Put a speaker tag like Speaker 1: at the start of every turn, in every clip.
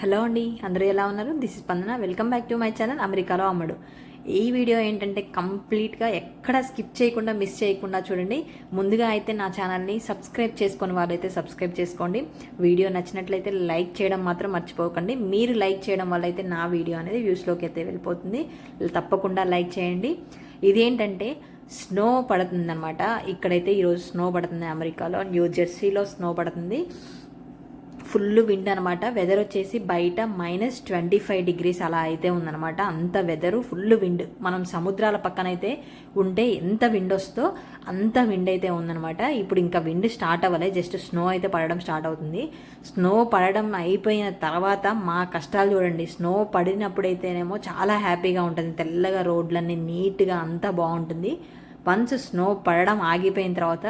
Speaker 1: Hello అండి, అందరూ ఎలా ఉన్నారు? దిస్ ఇస్ స్పందన. Welcome back to my channel అమెరికాలో అమ్మడు. ఈ వీడియో ఏంటంటే కంప్లీట్గా ఎక్కడ స్కిప్ చేయకుండా మిస్ చేయకుండా చూడండి. ముందుగా అయితే నా ఛానల్ని సబ్స్క్రైబ్ చేసుకుని వాళ్ళైతే సబ్స్క్రైబ్ చేసుకోండి. వీడియో నచ్చినట్లయితే లైక్ చేయడం మాత్రం మర్చిపోకండి. మీరు లైక్ చేయడం వల్ల అయితే నా వీడియో అనేది వ్యూస్లోకి అయితే వెళ్ళిపోతుంది. తప్పకుండా లైక్ చేయండి. ఇదేంటంటే స్నో పడుతుందన్నమాట. ఇక్కడైతే ఈరోజు స్నో పడుతుంది. అమెరికాలో న్యూ జెర్సీలో స్నో పడుతుంది. ఫుల్ విండ్ అనమాట. వెదర్ వచ్చేసి బయట -25 అలా అయితే ఉందనమాట. అంత వెదరు ఫుల్ విండ్. మనం సముద్రాల పక్కనైతే ఉంటే ఎంత విండ్ వస్తుందో అంత విండ్ అయితే ఉందనమాట. ఇప్పుడు ఇంకా విండ్ స్టార్ట్ అవ్వలే, జస్ట్ స్నో అయితే పడడం స్టార్ట్ అవుతుంది. స్నో పడడం అయిపోయిన తర్వాత మా కష్టాలు చూడండి. స్నో పడినప్పుడైతేనేమో చాలా హ్యాపీగా ఉంటుంది. తెల్లగా రోడ్లన్నీ నీట్గా అంతా బాగుంటుంది. వన్స్ స్నో పడడం ఆగిపోయిన తర్వాత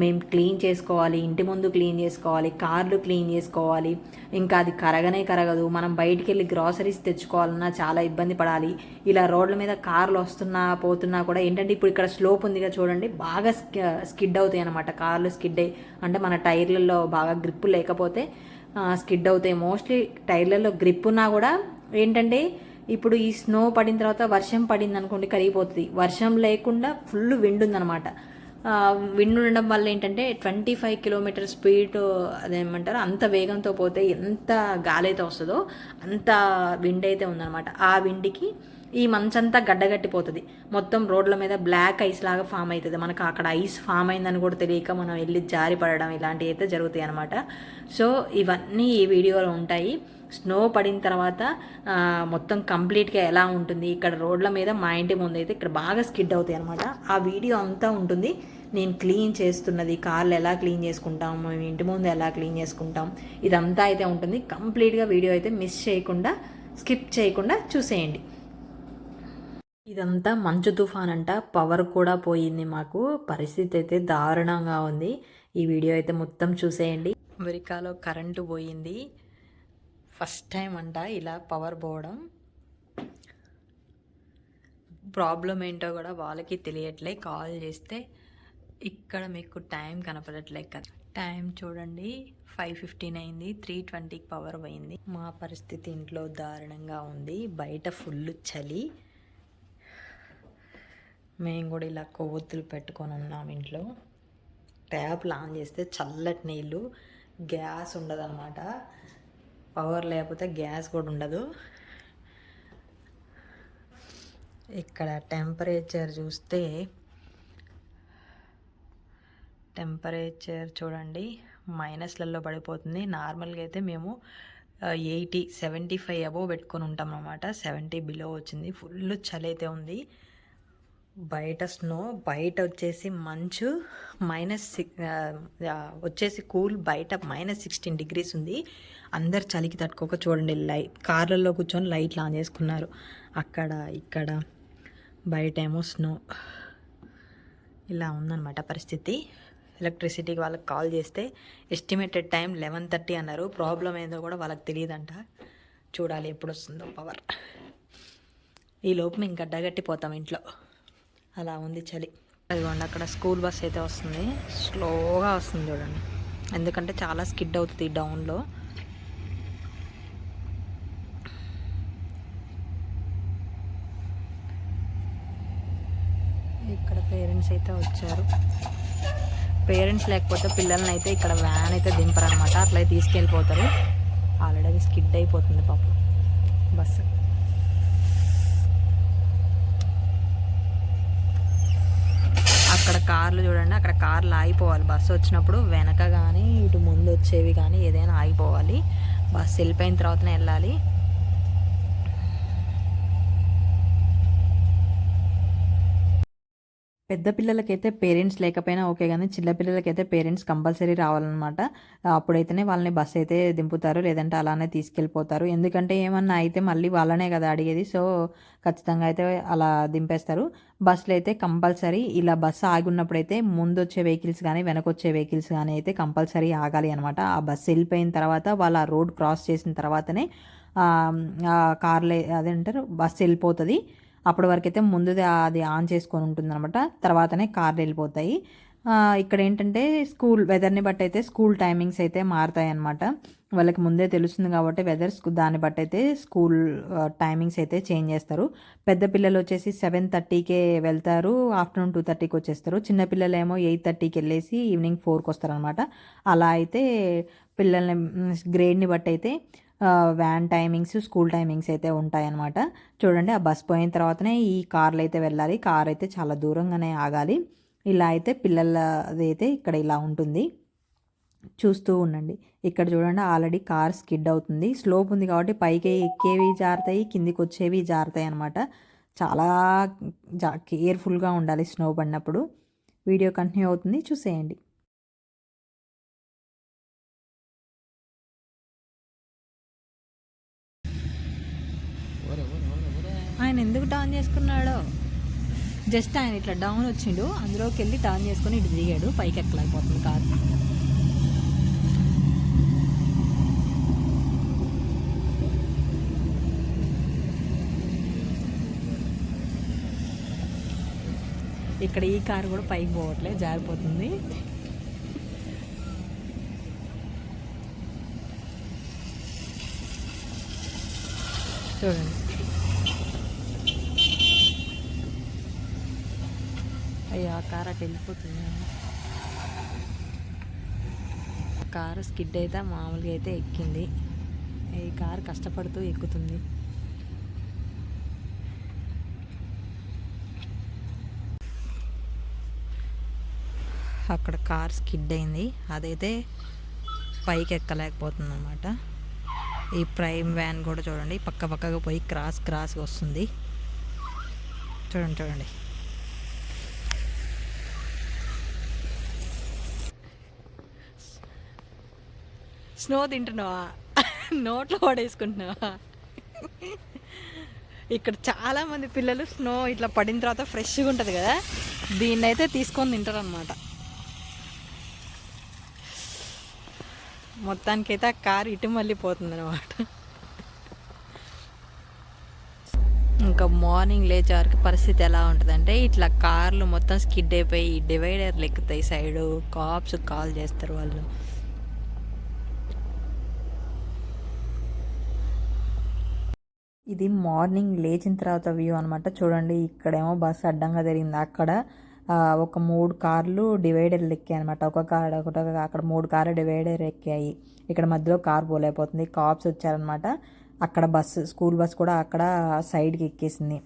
Speaker 1: మేము క్లీన్ చేసుకోవాలి, ఇంటి ముందు క్లీన్ చేసుకోవాలి, కార్లు క్లీన్ చేసుకోవాలి. ఇంకా అది కరగనే కరగదు. మనం బయటికి వెళ్ళి గ్రాసరీస్ తెచ్చుకోవాలన్నా చాలా ఇబ్బంది పడాలి. ఇలా రోడ్ల మీద కార్లు వస్తున్నా పోతున్నా కూడా ఏంటంటే ఇప్పుడు ఇక్కడ స్లోప్ ఉందిగా చూడండి, బాగా స్కిడ్ అవుతాయి అనమాట. కార్లు స్కిడ్ అయ్యి అంటే మన టైర్లలో బాగా గ్రిప్ లేకపోతే స్కిడ్ అవుతాయి. మోస్ట్లీ టైర్లలో గ్రిప్ ఉన్నా కూడా ఏంటంటే ఇప్పుడు ఈ స్నో పడిన తర్వాత వర్షం పడింది అనుకోండి, కరిగిపోతుంది. వర్షం లేకుండా ఫుల్ విండ్ ఉందన్నమాట. విండ్ ఉండడం వల్ల ఏంటంటే 25 కిలోమీటర్ స్పీడ్ అదేమంటారు అంత వేగంతో పోతే ఎంత గాలి అయితే వస్తుందో అంత విండ్ అయితే ఉందన్నమాట. ఆ విండ్కి ఈ మంచంతా గడ్డగట్టిపోతుంది. మొత్తం రోడ్ల మీద బ్లాక్ ఐస్ లాగా ఫామ్ అవుతుంది. మనకు అక్కడ ఐస్ ఫామ్ అయిందని కూడా తెలియక మనం వెళ్ళి జారి పడడం ఇలాంటివి అయితే జరుగుతాయి అనమాట. సో ఇవన్నీ ఈ వీడియోలో ఉంటాయి. స్నో పడిన తర్వాత మొత్తం కంప్లీట్గా ఎలా ఉంటుంది, ఇక్కడ రోడ్ల మీద మా ఇంటి ముందు అయితే ఇక్కడ బాగా స్కిడ్ అవుతాయి అనమాట. ఆ వీడియో అంతా ఉంటుంది. నేను క్లీన్ చేస్తున్నది, కార్లు ఎలా క్లీన్ చేసుకుంటాం, మేము ఇంటి ముందు ఎలా క్లీన్ చేసుకుంటాం, ఇదంతా అయితే ఉంటుంది. కంప్లీట్గా వీడియో అయితే మిస్ చేయకుండా స్కిప్ చేయకుండా చూసేయండి. ఇదంతా మంచు తుఫాన్ అంట. పవర్ కూడా పోయింది మాకు. పరిస్థితి అయితే దారుణంగా ఉంది. ఈ వీడియో అయితే మొత్తం చూసేయండి. అమెరికాలో కరెంటు పోయింది. ఫస్ట్ టైం అంట ఇలా పవర్ పోవడం. ప్రాబ్లం ఏంటో కూడా వాళ్ళకి తెలియట్లే. కాల్ చేస్తే ఇక్కడ మీకు టైం కనపడట్లే కదా. టైం చూడండి 5:15 అయింది. 3:20కి పవర్ పోయింది. మా పరిస్థితి ఇంట్లో దారుణంగా ఉంది. బయట ఫుల్ చలి. మేము కూడా ఇలా కొవ్వొత్తులు పెట్టుకొని ఉన్నాం ఇంట్లో. ట్యాప్లు ఆన్ చేస్తే చల్లటి నీళ్ళు, గ్యాస్ ఉండదు అన్నమాట. పవర్ లేకపోతే గ్యాస్ కూడా ఉండదు. ఇక్కడ టెంపరేచర్ చూస్తే టెంపరేచర్ చూడండి మైనస్లలో పడిపోతుంది. నార్మల్గా అయితే మేము 75 అబోవ్ పెట్టుకొని ఉంటాం అన్నమాట. 70 బిలో వచ్చింది. ఫుల్ చలి అయితే ఉంది. బయట స్నో, బయట వచ్చేసి మంచు వచ్చేసి కూల్. బయట -16 ఉంది. అందరు చలికి తట్టుకోక చూడండి కార్లలో కూర్చొని లైట్లు ఆన్ చేసుకున్నారు. అక్కడ ఇక్కడ బయట ఏమో స్నో. ఇలా ఉందన్నమాట పరిస్థితి. ఎలక్ట్రిసిటీకి వాళ్ళకి కాల్ చేస్తే ఎస్టిమేటెడ్ టైం 11:30 అన్నారు. ప్రాబ్లం ఏందో కూడా వాళ్ళకి తెలియదంట. చూడాలి ఎప్పుడు వస్తుందో పవర్. ఈ లోపు మేము గడ్డగట్టిపోతాం ఇంట్లో. అలా ఉంది చలి. అదిగోండి అక్కడ స్కూల్ బస్ అయితే వస్తుంది. స్లోగా వస్తుంది చూడండి, ఎందుకంటే చాలా స్కిడ్ అవుతుంది డౌన్లో. ఇక్కడ పేరెంట్స్ అయితే వచ్చారు. పేరెంట్స్ లేకపోతే పిల్లల్ని అయితే ఇక్కడ వ్యాన్ అయితే దింపరనమాట. అట్లా తీసుకెళ్ళిపోతారు. ఆల్రెడీ స్కిడ్ అయిపోతుంది పాపం బస్సు. అక్కడ కార్లు చూడండి, అక్కడ కార్లు ఆగిపోవాలి. బస్సు వచ్చినప్పుడు వెనక కానీ ఇటు ముందు వచ్చేవి కానీ ఏదైనా ఆగిపోవాలి. బస్సు వెళ్ళిపోయిన తర్వాతనే వెళ్ళాలి. పెద్ద పిల్లలకైతే పేరెంట్స్ లేకపోయినా ఓకే, కానీ చిన్నపిల్లలకైతే పేరెంట్స్ కంపల్సరీ రావాలన్నమాట. అప్పుడైతేనే వాళ్ళని బస్సు అయితే దింపుతారు, లేదంటే అలానే తీసుకెళ్ళిపోతారు. ఎందుకంటే ఏమన్నా అయితే మళ్ళీ వాళ్ళనే కదా అడిగేది. సో ఖచ్చితంగా అయితే అలా దింపేస్తారు. బస్సులు అయితే కంపల్సరీ ఇలా బస్సు ఆగి ఉన్నప్పుడైతే ముందు వచ్చే వెహికల్స్ కానీ వెనకొచ్చే వెహికల్స్ కానీ అయితే కంపల్సరీ ఆగాలి అనమాట. ఆ బస్సు వెళ్ళిపోయిన తర్వాత వాళ్ళ రోడ్ క్రాస్ చేసిన తర్వాతనే కార్లే అదేంటారు బస్సు వెళ్ళిపోతుంది. అప్పటి వరకు అయితే ముందుది అది ఆన్ చేసుకొని ఉంటుంది అనమాట. తర్వాతనే కార్లు వెళ్ళిపోతాయి. ఇక్కడ ఏంటంటే స్కూల్ వెదర్ని బట్టి అయితే స్కూల్ టైమింగ్స్ అయితే మారుతాయి అన్నమాట. వాళ్ళకి ముందే తెలుస్తుంది కాబట్టి వెదర్ దాన్ని బట్టి అయితే స్కూల్ టైమింగ్స్ అయితే చేంజ్ చేస్తారు. పెద్ద పిల్లలు వచ్చేసి 7:30కే వెళ్తారు, ఆఫ్టర్నూన్ 2:30కి వచ్చేస్తారు. చిన్న పిల్లలేమో 8:30కి వెళ్ళేసి ఈవినింగ్ 4కి వస్తారనమాట. అలా అయితే పిల్లల్ని గ్రేడ్ని బట్టి అయితే వ్యాన్ టైమింగ్స్, స్కూల్ టైమింగ్స్ అయితే ఉంటాయన్నమాట. చూడండి, ఆ బస్ పోయిన తర్వాతనే ఈ కార్లు అయితే వెళ్ళాలి. కార్ అయితే చాలా దూరంగానే ఆగాలి. ఇలా అయితే పిల్లలది అయితే ఇక్కడ ఇలా ఉంటుంది. చూస్తూ ఉండండి. ఇక్కడ చూడండి, ఆల్రెడీ కార్ స్కిడ్ అవుతుంది. స్లోప్ ఉంది కాబట్టి పైకి ఎక్కేవి జారుతాయి, కిందికి వచ్చేవి జారుతాయి అనమాట. చాలా కేర్ఫుల్గా ఉండాలి స్నో పడినప్పుడు. వీడియో కంటిన్యూ అవుతుంది, చూసేయండి. ఆయన ఎందుకు టర్న్ చేసుకున్నాడో, జస్ట్ ఆయన ఇట్లా డౌన్ వచ్చిండు, అందులోకి వెళ్ళి టర్న్ చేసుకుని ఇటు దిగాడు. పైకి ఎక్కలేకపోతుంది కార్. ఇక్కడ ఈ కారు కూడా పైకి పోవట్లే, జారిపోతుంది. చూడండి, అయ్యా కార్ అటు వెళ్ళిపోతుంది. కారు స్కిడ్ అయితే మామూలుగా అయితే ఎక్కింది. ఈ కారు కష్టపడుతూ ఎక్కుతుంది. అక్కడ కార్ స్కిడ్ అయింది, అదైతే పైకి ఎక్కలేకపోతుంది అనమాట. ఈ ప్రైమ్ వ్యాన్ కూడా చూడండి, పక్కగా పోయి క్రాస్గా వస్తుంది. చూడండి. స్నో తింటున్నావా? నోట్లో పడేసుకుంటున్నావా? ఇక్కడ చాలామంది పిల్లలు స్నో ఇట్లా పడిన తర్వాత ఫ్రెష్గా ఉంటుంది కదా, దీన్ని అయితే తీసుకొని తింటారు అనమాట. మొత్తానికైతే ఆ కారు ఇటు మళ్ళీ పోతుంది అనమాట. ఇంకా మార్నింగ్ లేచేవారికి పరిస్థితి ఎలా ఉంటుందంటే, ఇట్లా కార్లు మొత్తం స్కిడ్ అయిపోయి డివైడర్లు ఎక్కుతాయి సైడు. కాప్స్ కాల్ చేస్తారు వాళ్ళు. ఇది మార్నింగ్ లేచిన తర్వాత వ్యూ అనమాట. చూడండి, ఇక్కడేమో బస్సు అడ్డంగా జరిగింది. అక్కడ ఒక 3 కార్లు డివైడర్లు ఎక్కాయి అనమాట. అక్కడ 3 కార్లు డివైడర్ ఎక్కాయి. ఇక్కడ మధ్యలో కార్ పోలేకపోతుంది. కాప్స్ వచ్చారనమాట. అక్కడ స్కూల్ బస్ కూడా అక్కడ సైడ్కి ఎక్కేసింది.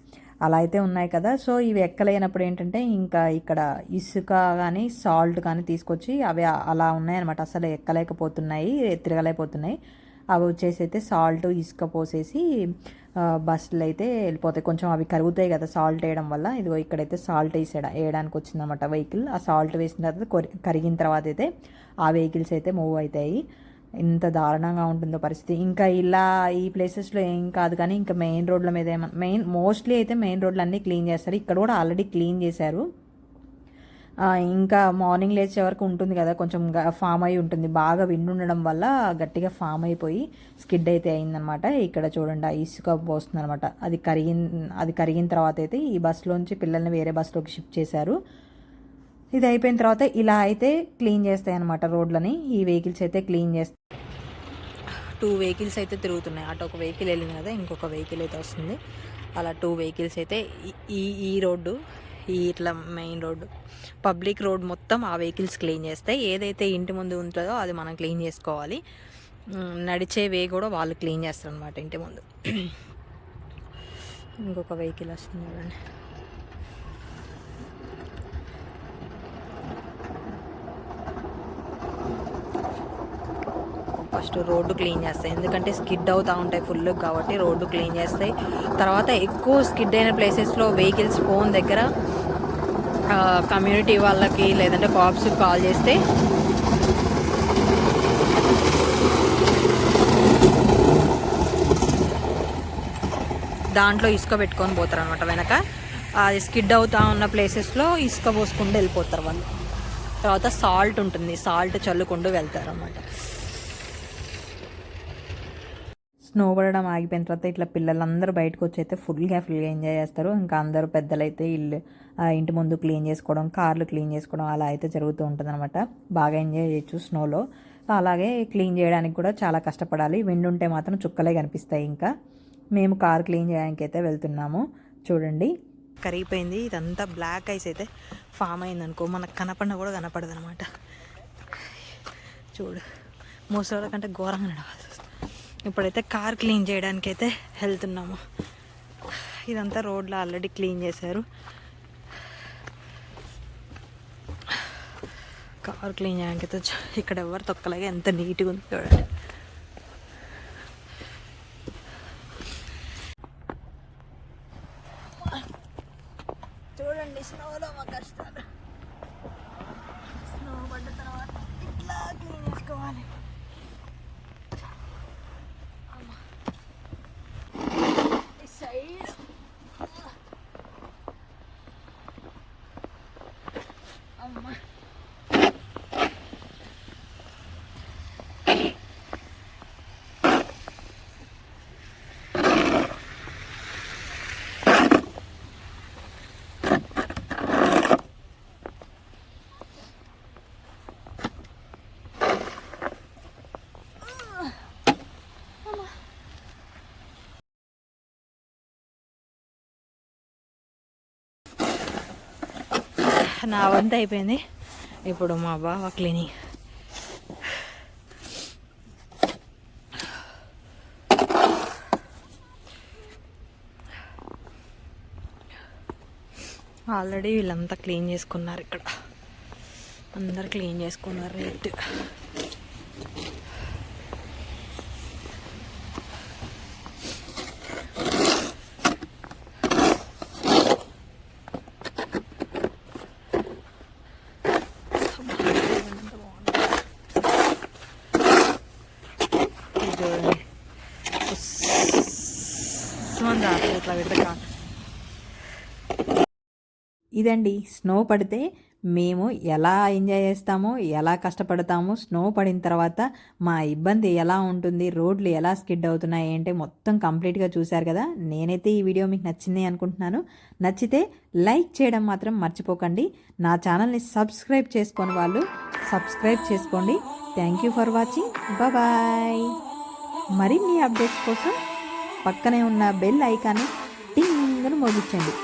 Speaker 1: అలా అయితే ఉన్నాయి కదా. సో ఇవి ఎక్కలేనప్పుడు ఏంటంటే, ఇంకా ఇక్కడ ఇసుక కానీ సాల్ట్ కానీ తీసుకొచ్చి అవి అలా ఉన్నాయన్నమాట. అసలు ఎక్కలేకపోతున్నాయి, తిరగలేకపోతున్నాయి. అవి వచ్చేసి అయితే సాల్ట్, ఇసుక పోసేసి బస్సులు అయితే వెళ్ళిపోతాయి. కొంచెం అవి కరుగుతాయి కదా సాల్ట్ వేయడం వల్ల. ఇదిగో ఇక్కడైతే సాల్ట్ వేయడానికి వచ్చిందన్నమాట వెహికల్. ఆ సాల్ట్ వేసిన తర్వాత కరిగిన తర్వాత అయితే ఆ వెహికల్స్ అయితే మూవ్ అవుతాయి. ఇంత దారుణంగా ఉంటుందో పరిస్థితి. ఇంకా ఇలా ఈ ప్లేసెస్లో ఏం కాదు కానీ, ఇంకా మెయిన్ రోడ్ల మీద మోస్ట్లీ అయితే మెయిన్ రోడ్లు అన్నీ క్లీన్ చేస్తారు. ఇక్కడ కూడా ఆల్రెడీ క్లీన్ చేశారు. ఇంకా మార్నింగ్ లేచే వరకు ఉంటుంది కదా, కొంచెం ఫామ్ అయి ఉంటుంది. బాగా విండ్ ఉండడం వల్ల గట్టిగా ఫామ్ అయిపోయి స్కిడ్ అయితే అయిందనమాట. ఇక్కడ చూడండి, ఆ ఇసుక పోస్తుంది అనమాట. అది కరిగిన తర్వాత అయితే ఈ బస్సులోంచి పిల్లల్ని వేరే బస్సులోకి షిఫ్ట్ చేశారు. ఇది అయిపోయిన తర్వాత ఇలా అయితే క్లీన్ చేస్తాయి అనమాట రోడ్లని. ఈ వెహికల్స్ అయితే క్లీన్ చేస్తాయి. 2 వెహికల్స్ అయితే తిరుగుతున్నాయి. అటు ఒక వెహికల్ వెళ్ళింది కదా, ఇంకొక వెహికల్ అయితే వస్తుంది. అలా 2 వెహికల్స్ అయితే ఈ రోడ్డు, ఇట్లా మెయిన్ రోడ్డు, పబ్లిక్ రోడ్ మొత్తం ఆ వెహికల్స్ క్లీన్ చేస్తాయి. ఏదైతే ఇంటి ముందు ఉంటుందో అది మనం క్లీన్ చేసుకోవాలి. నడిచే వే కూడా వాళ్ళు క్లీన్ చేస్తారు అనమాట ఇంటి ముందు. ఇంకొక వెహికల్ వస్తుంది చూడండి. ఫస్ట్ రోడ్డు క్లీన్ చేస్తాయి, ఎందుకంటే స్కిడ్ అవుతూ ఉంటాయి ఫుల్ కాబట్టి రోడ్డు క్లీన్ చేస్తాయి. తర్వాత ఎక్కువ స్కిడ్ అయిన ప్లేసెస్లో వెహికల్స్ ఫోన్ దగ్గర కమ్యూనిటీ వాళ్ళకి లేదంటే కాప్స్కి కాల్ చేస్తే దాంట్లో ఇసుక పెట్టుకొని పోతారు అనమాట. వెనక అది స్కిడ్ అవుతూ ఉన్న ప్లేసెస్లో ఇసుక పోసుకుంటూ వెళ్ళిపోతారు వాళ్ళు. తర్వాత సాల్ట్ ఉంటుంది, సాల్ట్ చల్లుకుంటూ వెళ్తారు అన్నమాట. స్నో పడడం ఆగిపోయిన తర్వాత ఇట్లా పిల్లలందరూ బయటకు వచ్చి అయితే ఫుల్గా ఎంజాయ్ చేస్తారు. ఇంకా అందరూ పెద్దలైతే ఇంటి ముందు క్లీన్ చేసుకోవడం, కార్లు క్లీన్ చేసుకోవడం అలా అయితే జరుగుతూ ఉంటుంది అనమాట. బాగా ఎంజాయ్ చేయొచ్చు స్నోలో. అలాగే క్లీన్ చేయడానికి కూడా చాలా కష్టపడాలి. విండ్ ఉంటే మాత్రం చుక్కలే కనిపిస్తాయి. ఇంకా మేము కార్ క్లీన్ చేయడానికి అయితే వెళ్తున్నాము. చూడండి, కరిగిపోయింది. ఇదంతా బ్లాక్ ఐస్ అయితే ఫామ్ అయిందనుకో మనకు కనపడినా కూడా కనపడదు అనమాట. చూడు, ముసలి కంటే ఘోరంగా నడవాలి. ఇప్పుడైతే కార్ క్లీన్ చేయడానికి అయితే వెళ్తున్నాము. ఇదంతా రోడ్లో ఆల్రెడీ క్లీన్ చేశారు. కార్ క్లీన్ చేయడానికి అయితే ఇక్కడ ఎవరు తొక్కలేగా ఎంత నీట్గా ఉంది చూడండి. చూడండి, స్నోలో మా కష్టాలు. స్నో పడ్డ తర్వాత ఇట్లా క్లీన్ చేసుకోవాలి. ఈ సైడ్ అమ్మ నా వంత అయిపోయింది. ఇప్పుడు మా బావ క్లీనింగ్. ఆల్రెడీ వీళ్ళంతా క్లీన్ చేసుకున్నారు. ఇక్కడ అందరు క్లీన్ చేసుకున్నారు నీట్. ఇదండి, స్నో పడితే మేము ఎలా ఎంజాయ్ చేస్తామో, ఎలా కష్టపడతామో, స్నో పడిన తర్వాత మా ఇబ్బంది ఎలా ఉంటుంది, రోడ్లు ఎలా స్కిడ్ అవుతున్నాయి అంటే మొత్తం కంప్లీట్గా చూశారు కదా. నేనైతే ఈ వీడియో మీకు నచ్చింది అనుకుంటున్నాను. నచ్చితే లైక్ చేయడం మాత్రం మర్చిపోకండి. నా ఛానల్ని సబ్స్క్రైబ్ చేసుకొని వాళ్ళు సబ్స్క్రైబ్ చేసుకోండి. Thank you for watching. Bye. మరిన్ని అప్డేట్స్ కోసం పక్కనే ఉన్న బెల్ ఐకాన్ని టింగ్ను మోగించండి.